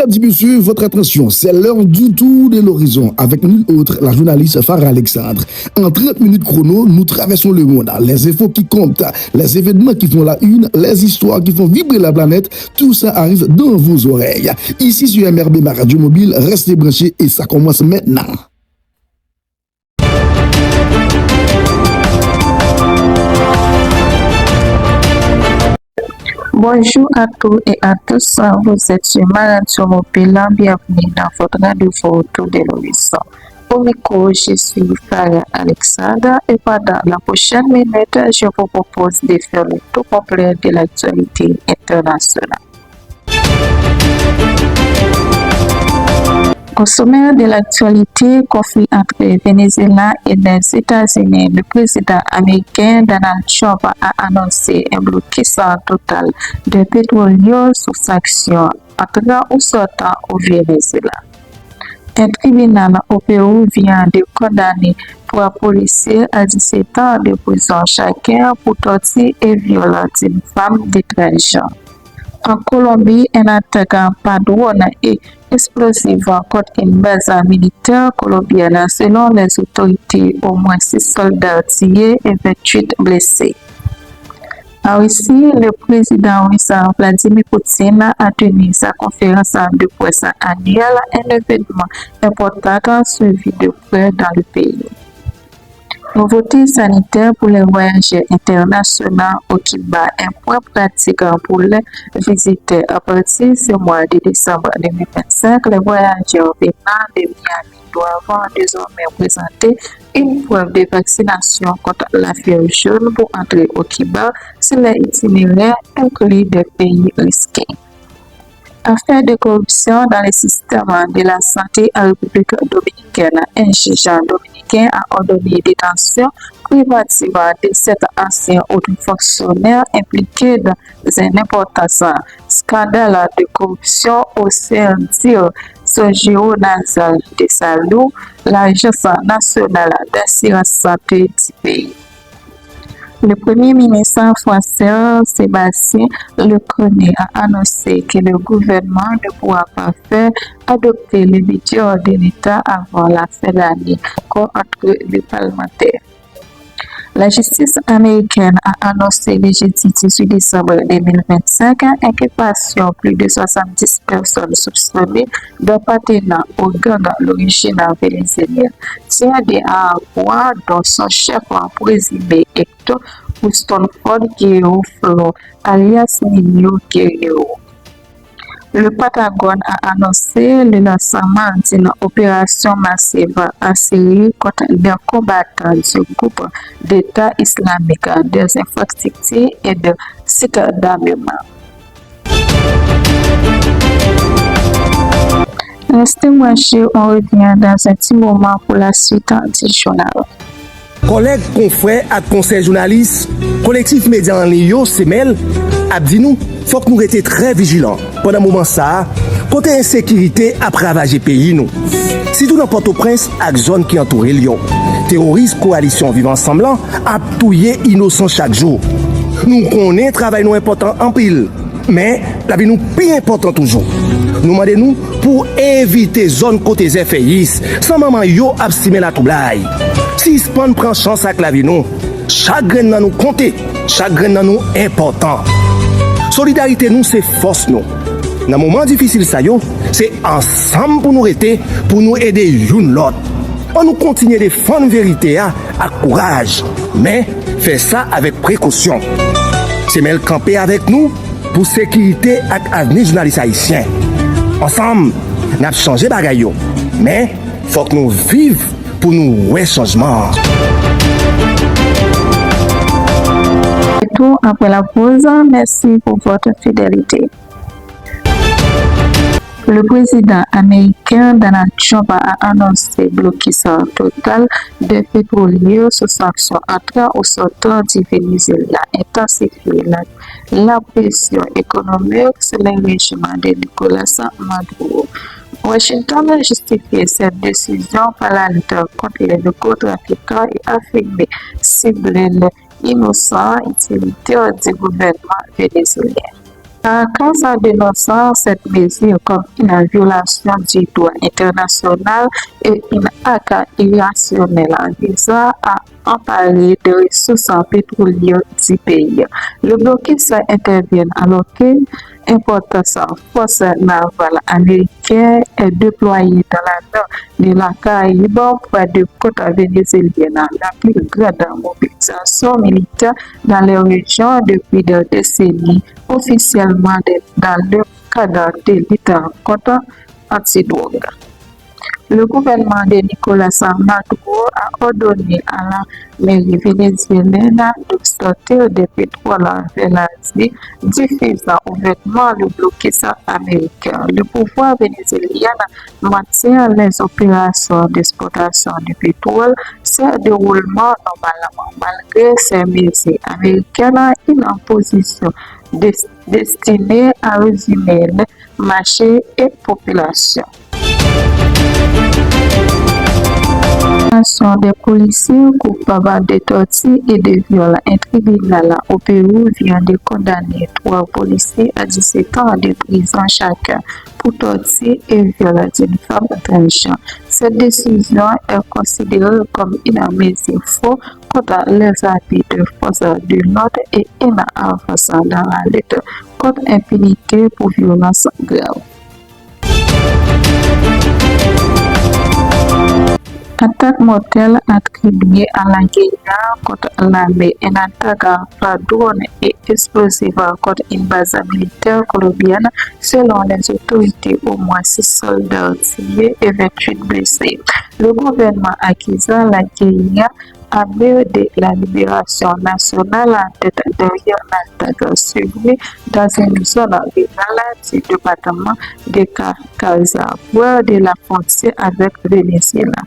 Mesdames et messieurs, votre attention, c'est l'heure du tour de l'horizon avec nul autre, la journaliste Farah Alexandre. En 30 minutes chrono, nous traversons le monde. Les infos qui comptent, les événements qui font la une, les histoires qui font vibrer la planète, tout ça arrive dans vos oreilles. Ici sur MRB, ma radio mobile, restez branchés et ça commence maintenant. Bonjour à tous et à tous, vous êtes sur ma radio mobile, bienvenue dans votre rendez-vous Tour de l'horizon. Au micro, je suis Farah Alexandre et pendant la prochaine minute, je vous propose de faire le tour complet de l'actualité internationale. Au sommet de l'actualité, conflit entre Venezuela et les États-Unis, le président américain Donald Trump a annoncé un blocus total de pétrole sous sanction entrant ou sortant au Venezuela. Un tribunal au Pérou vient de condamner 3 policiers à 17 ans de prison chacun pour torture et violence d'une femme de 13 ans. En Colombie, un attaque par drone et explosive contre une base militaire colombienne. Selon les autorités, au moins 6 soldats tués et 28 blessés. En Russie, le président russe Vladimir Poutine a tenu sa conférence de presse annuelle, un événement important suivi de près dans le pays. Nouveauté sanitaire pour les voyageurs internationaux au Cuba, un point pratique pour les visiteurs. À partir du mois de décembre 2025, les voyageurs venant de Miami doivent désormais présenter une preuve de vaccination contre la fièvre jaune pour entrer au Cuba sur les itinéraires inclus des pays risqués. Affaire de corruption dans le système de la santé en République dominicaine, un juge dominicain a ordonné détention privative de 7 anciens hauts fonctionnaires impliqués dans un important scandale de corruption au sein du Sogeo Nasal de Salou, l'Agence nationale d'assurance santé du pays. Le Premier ministre français Sébastien Lecornu a annoncé que le gouvernement ne pourra pas faire adopter le budget de l'État avant la fin de l'année, encore entre les parlementaires. La justice américaine a annoncé le jeudi 18 décembre 2025 inculpation plus de 70 personnes soupçonnées d'appartenir au gang d'origine vénézuélienne, tiré à avoir dont son chef présumé Hector Houston-Ford Guerrero Flo, alias Nino Guerrero. Le Pentagone a annoncé le lancement d'une opération massive en Syrie contre les combattants du groupe d'État islamique, des infrastructures et de sites d'armement. Restez branchés, on revient dans un petit moment pour la suite du journal. Collègues, confrères et conseils journalistes, collectif média en ligne, Semel, Abdinou, faut que nous restions très vigilants. Pendant un moment ça, côté insécurité a ravagé pays nous. Si tout dans Port-au-Prince, avec zone qui entoure Lyon, terroristes, coalition vivant ensemble, a touillé innocent chaque jour. Nous connaissons travail nous important en pile, mais la vie nous plus important toujours. Nous demandons pour éviter zone côté FAIS, sans maman yo abstimer la troublaille. Si Span prend chance avec la vie nous, chaque grain dans nous compte, chaque grain dans nous important. Solidarité nous c'est force nous. Dans moment difficile ça yo, c'est ensemble pour nous rester, pour nous aider une l'autre. On nous continue de défendre vérité à courage, mais faire ça avec précaution. C'est même camper avec nous pour sécurité et avenir journaliste haïtien. Ensemble, nous avons changé bagaille, mais faut que nous vivions pour nous ouais changement. Tout après la pause, merci pour votre fidélité. Le président américain Donald Trump a annoncé blocus total de pétroliers sous sanction entrant ou sortant du Venezuela, intensifier la pression économique sur le régime de Nicolas Maduro. Washington a justifié cette décision par la lutte contre les narcotrafiquants et affirmé cibler les innocents utilitaires du gouvernement vénézuélien. En cas de dénonçant cette mesure comme une violation du droit international et une acte irrationnel visant à emparer des ressources pétrolières du pays. Le blocus intervient alors que importante force navale américaine est déployée dans la mer de la Caraïbe près de côte vénézuélienne. La plus grande mobilisation militaire dans les régions depuis des décennies, officiellement dans le cadre de l'État contre antidrogue. Le gouvernement de Nicolas Maduro a ordonné à la mairie vénézuélienne d'exporter des pétroles vers l'Asie, diffusant ouvertement le blocus américain. Le pouvoir vénézuélien maintient les opérations d'exportation du pétrole, se déroulement normalement malgré ces mesures américaines, une position destinée à résumer le marché et population. Des policiers coupables de torture et de viols. Un tribunal au Pérou vient de condamner 3 policiers à 17 ans de prison chacun pour torture et viol d'une femme transgenre. Cette décision est considérée comme une mesure forte contre les abus de force de l'ordre et une avance dans la lutte contre l'impunité pour violences graves. Attaque mortelle attribuée à la guérilla contre l'armée, une attaque par drone et explosive contre une base militaire colombienne. Selon les autorités, au moins 6 soldats tués et 28 blessés. Le gouvernement accuse la guérilla armée de la libération nationale en tête derrière l'attaque survenue dans une zone rurale du département de Carcasa, près de la frontière avec Venezuela.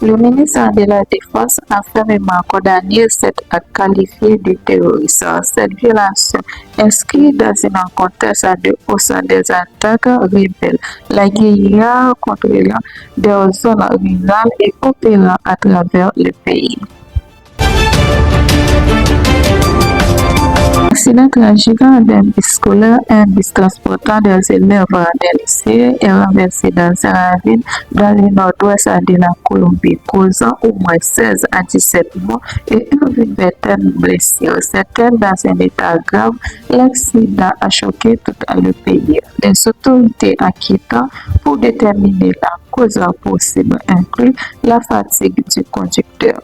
Le ministre de la Défense a fermement condamné cette acte qualifié de terroriste. Cette violation inscrite dans un contexte de hausse des attaques rebelles. La guérilla contrôlant des zones rurales et opérant à travers le pays. Accident tragique d'un bus scolaire, un bus transportant des élèves des lycées est renversé dans un ravine dans le nord-ouest de la Colombie, causant au moins 16 à 17 morts et une vingtaine de blessures. Certaines dans un état grave, l'accident a choqué tout le pays. Les autorités inquiétant pour déterminer la cause possible incluent la fatigue du conducteur.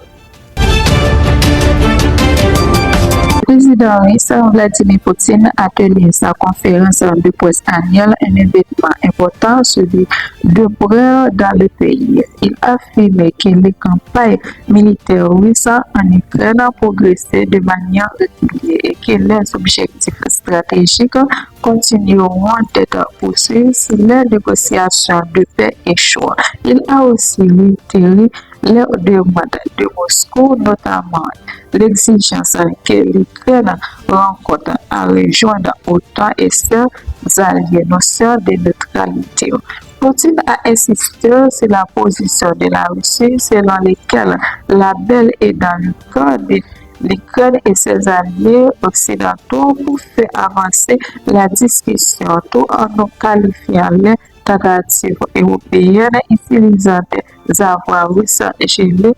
Le président russe Vladimir Poutine a tenu sa conférence de presse annuelle, un événement important suivi de près dans le pays. Il a affirmé que les campagnes militaires russes en Ukraine progressaient de manière régulière et que les objectifs stratégiques continueront d'être poursuivis si les négociations de paix échouent. Il a aussi réitéré les demandes de Moscou, notamment l'exigence que l'Ukraine rencontre à rejoindre OTAN et ses alliés notions de neutralité. Poutine a insisté sur la position de la Russie selon laquelle la belle est dans le camp de l'Ukraine et ses alliés occidentaux pour faire avancer la discussion tout en nous qualifiant les tentatives européennes utilisant des avoirs russes gelés,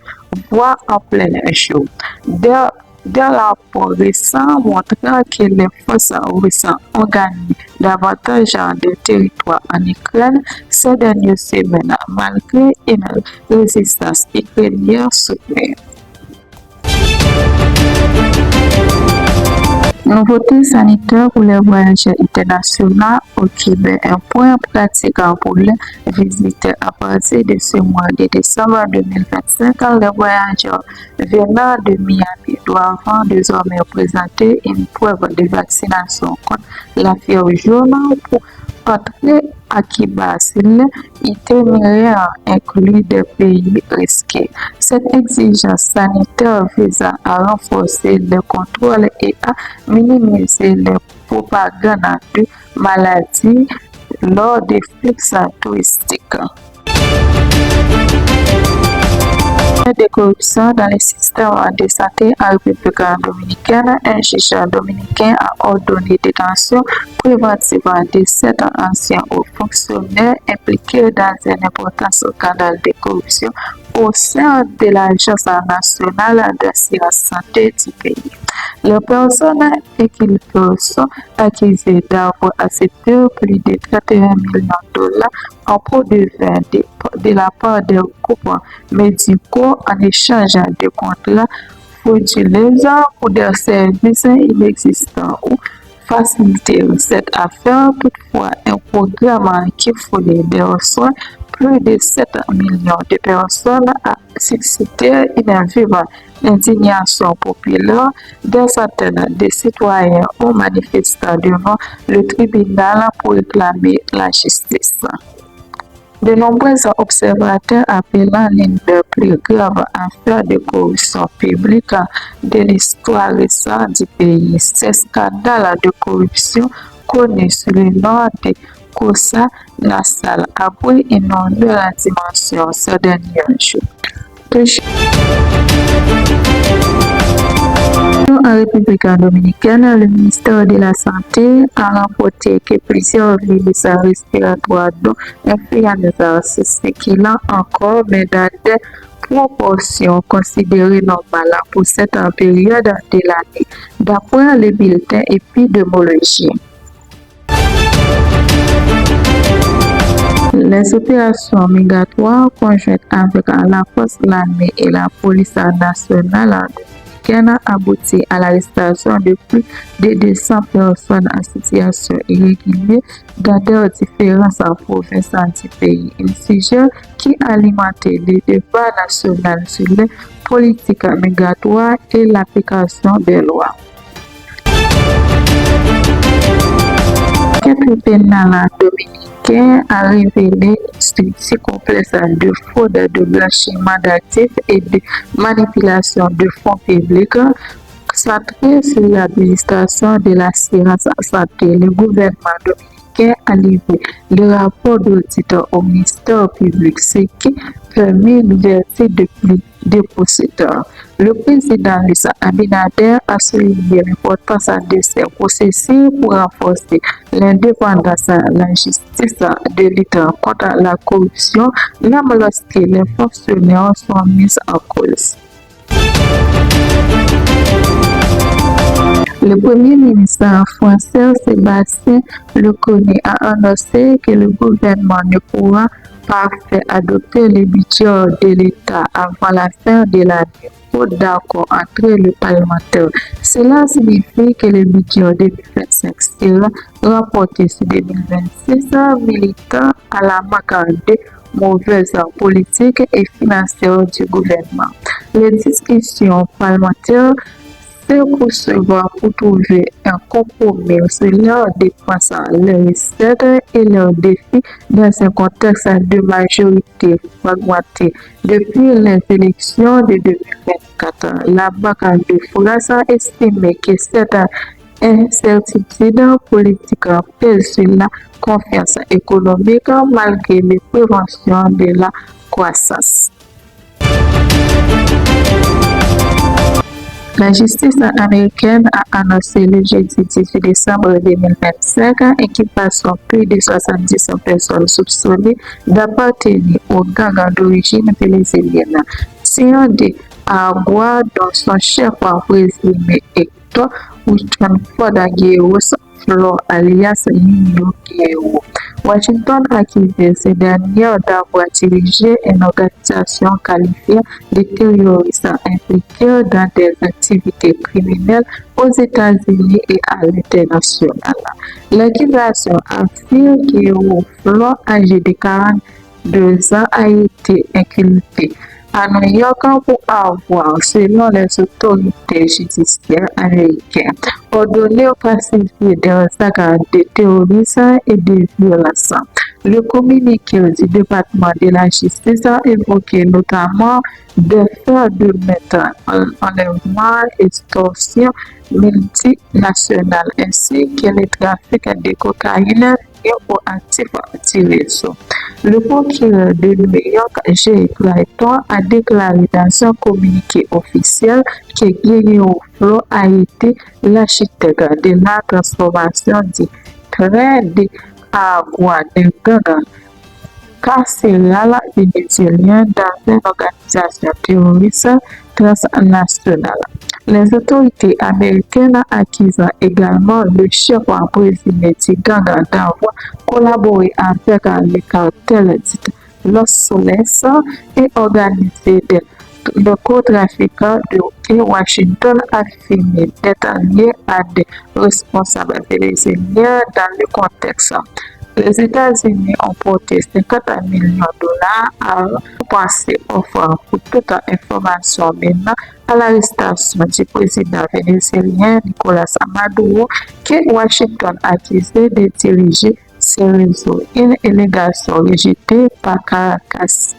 voire en plein jour. Des rapports récents montrant que les forces russes ont gagné davantage de territoires en Ukraine ces dernières semaines, malgré une résistance ukrainienne soutenue. Nouveauté sanitaire pour les voyageurs internationaux au Québec, un point pratiquant pour les visiteurs à partir de ce mois de décembre 2025. Les voyageurs venant de Miami doivent désormais présenter une preuve de vaccination contre la fièvre jaune pour entrer à Cuba s'il itinéraire inclut des pays risqués. Cette exigence sanitaire vise à renforcer le contrôle et à minimiser les propagandes de maladies lors des flux touristiques. de corruption dans les systèmes de santé en République dominicaine, un juge dominicain a ordonné détention préventive de 7 anciens hauts fonctionnaires impliqués dans un important scandale de corruption au sein de l'Agence nationale d'assurance santé du pays. Les personnes sont accusées d'avoir accepté plus de 31 millions de dollars en pot de vin de la part des groupes médicaux en échange de contrats frauduleux pour des services inexistants ou faciliter cette affaire. Toutefois, un programme qui fournit des soins plus de 7 millions de personnes a suscité une vive indignation populaire. Des centaines de citoyens ont manifesté devant le tribunal pour réclamer la justice. De nombreux observateurs appelant l'une des plus graves affaires de corruption publique de l'histoire récente du pays. Ces scandales de corruption connus sous le nom de Cosa Nasal a pris une nouvelle dimension ces derniers jours. En République dominicaine, le ministère de la Santé a rapporté que plusieurs virus respiratoires, dont l'influenza, se circulent encore, mais dans des proportions considérées normales pour cette période de l'année, d'après le bulletin épidémiologique. Les opérations migratoires conjointes avec la force de l'armée et la police nationale a abouti à l'arrestation de plus de 200 personnes en situation irrégulière dans des différentes provinces du pays. Un sujet qui alimente le débat national sur les politiques migratoires et l'application des lois. Le pénal dominicain a révélé une structure complexe de fraude, de blanchiment d'actifs et de manipulation de fonds publics centrée sur l'administration de l'assurance santé. Le gouvernement dominicain a livré le rapport d'audit au ministère public, ce qui permet l'ouverture de plus de procédures. Le président Luis Abinader a souligné l'importance de ces processus pour renforcer l'indépendance de la justice de l'État contre la corruption, même lorsque les fonctionnaires sont mis en cause. Le Premier ministre français Sébastien Lecornu a annoncé que le gouvernement ne pourra pas faire adopter le budget de l'État avant la fin de l'année, faute d'accord entre les parlementaires. Cela signifie que le budget 2025 sera reporté sur 2026, militant à la marque de mauvaise politique et financière du gouvernement. Les discussions parlementaires se poursuivre pour trouver un compromis sur leurs dépenses, leurs recettes et leurs défis dans un contexte de majorité fragmentée. Depuis les élections de 2024, la Banque de France a estimé que cette incertitude politique pèse sur la confiance économique malgré les préventions de la croissance. La justice américaine a annoncé le jeudi 18 décembre 2025 une inculpation plus de 70 personnes soupçonnées d'appartenir au gang d'origine vénézuélienne. Sion de Agua, dont son chef présumé Héctor Huichmann-Guerreros Flor alias Niño Guerrero. Washington a accusé ces dernières d'avoir dirigé une organisation qualifiée de terroriste impliquée dans des activités criminelles aux États-Unis et à l'international. L'accusation affirme que Flor, âgé de 42 ans, a été inculpé à New York pour avoir, selon les autorités judiciaires américaines, ordonné au pacifier des actes de terrorisme et de violence. Le communiqué du département de la justice a évoqué notamment des faits de enlèvement, extorsion multinationale ainsi que le trafic de cocaïne et aux actifs du réseau. Le procureur de New York, Jay Clayton, a déclaré dans un communiqué officiel que Guerrero Flo a été l'architecte de la transformation du train de Agua del gang carcéral vénézuélien dans une organisation terroriste transnationale. Les autorités américaines accusent également le chef brésilien du gang d'avoir collaboré avec les cartels dit Los Soles et organisé le narcotrafic et Washington a affirmé d'être lié à des responsables vénézuéliens dans le contexte. Les États-Unis ont porté 50 millions de dollars à passer offrant pour toute information menant à l'arrestation du président vénézuélien Nicolas Maduro, que Washington a accusé de diriger ses réseaux, une allégation rejetée par Caracas.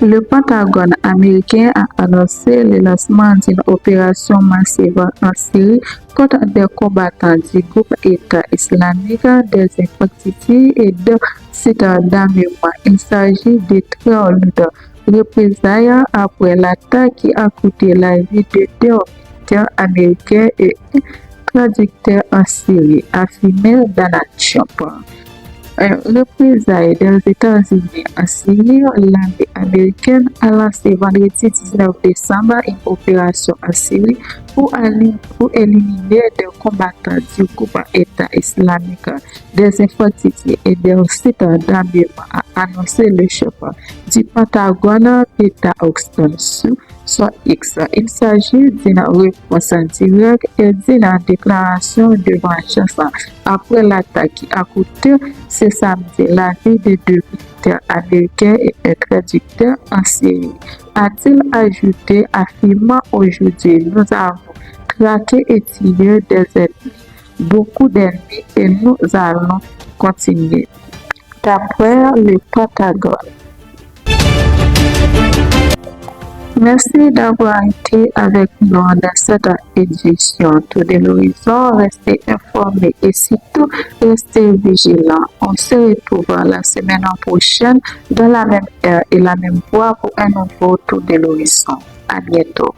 Le Pentagone américain a annoncé le lancement d'une opération massive en Syrie contre des combattants du groupe État islamique, des infectieux et de sites d'armement. Il s'agit de très lourdes représailles après l'attaque qui a coûté la vie de 2 militaires américains et un traducteur en Syrie, affirmé Donald Trump. Représailles des États-Unis en Syrie, l'armée américaine a lancé vendredi 19 décembre une opération en Syrie pour éliminer des combattants du groupe État islamique, des infectieux et des sites d'armement, a annoncé le chef du Pentagone, Peter Hoxton, sur X. Il s'agit d'une réponse directe et d'une déclaration de vengeance après l'attaque qui a coûté ce samedi la vie de 2 militaires américains et un traducteur en Syrie. A-t-il ajouté, affirmant aujourd'hui, nous avons traqué et tiré des ennemis, beaucoup d'ennemis, et nous allons continuer. D'après le Pentagone. Merci d'avoir été avec nous dans cette édition. Tout de l'horizon, restez informés et surtout restez vigilants. On se retrouve la semaine prochaine dans la même heure et la même voie pour un nouveau Tour de l'horizon. À bientôt.